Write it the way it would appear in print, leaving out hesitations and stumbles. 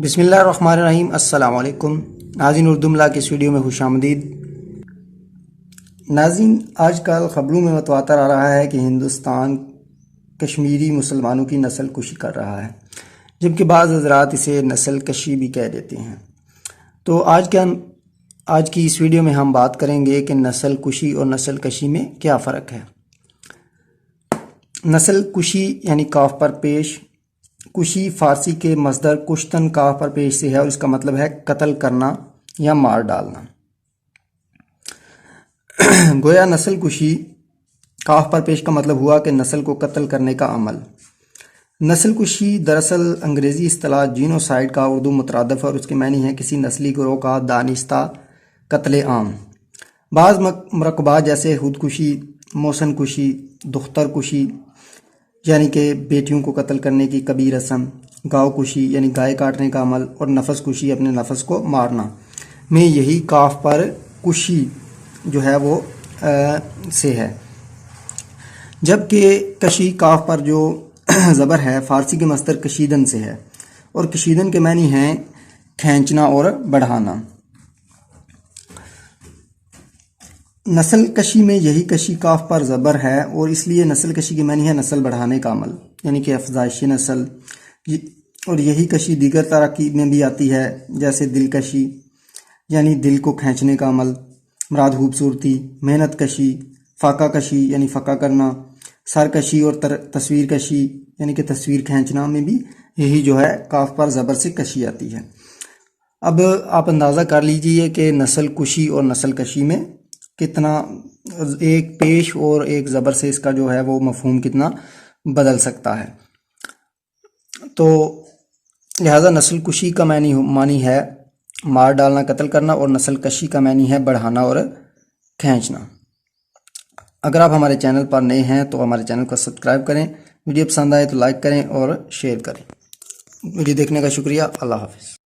बिस्मिल्लाहिर्रहमानिर्रहीम। अस्सलाम वालेकुम नाज़रीन, उर्दू मिला के इस वीडियो में खुशामदीद। नाज़रीन, आजकल ख़बरों में मतवातर आ रहा है कि हिंदुस्तान कश्मीरी मुसलमानों की नस्ल कुशी कर रहा है, जबकि बाज़ हज़रात इसे नस्ल कशी भी कह देते हैं। तो आज की इस वीडियो में हम बात करेंगे कि नस्ल कुशी और नस्ल कशी में क्या फ़र्क है। नस्ल कुशी यानी काफ पर पेश। कुशी फ़ारसी के मस्दर कुश्तन काफ पर पेश से है और इसका मतलब है कत्ल करना या मार डालना। गोया नस्ल कुशी काफ पर पेश का मतलब हुआ कि नस्ल को कत्ल करने का अमल। नस्ल कुशी दरअसल अंग्रेज़ी इस्तिलाह जीनोसाइड का उर्दू मुतरादफ़ है और उसके मानी है किसी नस्ली ग्रोह का दानिस्ता कत्ले आम। बाज़ मरकबात जैसे खुदकुशी, मौसन कुशी, दुख्तर कुशी यानी कि बेटियों को कत्ल करने की कबीर रस्म, गाँव कुशी यानी गाय काटने का अमल और नफस कुशी अपने नफस को मारना में यही काफ पर कुशी जो है वो से है। जबकि कशी काफ पर जो ज़बर है फ़ारसी के मस्दर कशीदन से है और कशीदन के मानी हैं खींचना और बढ़ाना। नस्ल कशी में यही कशी काफ पर ज़बर है और इसलिए नस्ल कशी की मानी है नस्ल बढ़ाने का अमल यानी कि अफजाइश नस्ल। और यही कशी दीगर तरकीब में भी आती है, जैसे दिलकशी यानी दिल को खींचने का अमल, मुराद खूबसूरती, मेहनत कशी, फ़ाका कशी यानी फ़ाका करना, सरकशी और तस्वीर कशी यानी कि तस्वीर खींचना में भी यही जो है काफ पर ज़बर से कशी आती है। अब आप अंदाज़ा कर लीजिए कि नस्ल कुशी और नस्ल कशी में कितना एक पेश और एक ज़बर से इसका जो है वो मफ़हूम कितना बदल सकता है। तो लिहाजा नस्ल कुशी का मानी है मार डालना, कत्ल करना और नस्ल कशी का मानी है बढ़ाना और खींचना। अगर आप हमारे चैनल पर नए हैं तो हमारे चैनल को सब्सक्राइब करें, वीडियो पसंद आए तो लाइक करें और शेयर करें। वीडियो देखने का शुक्रिया। अल्लाह हाफ़िज़।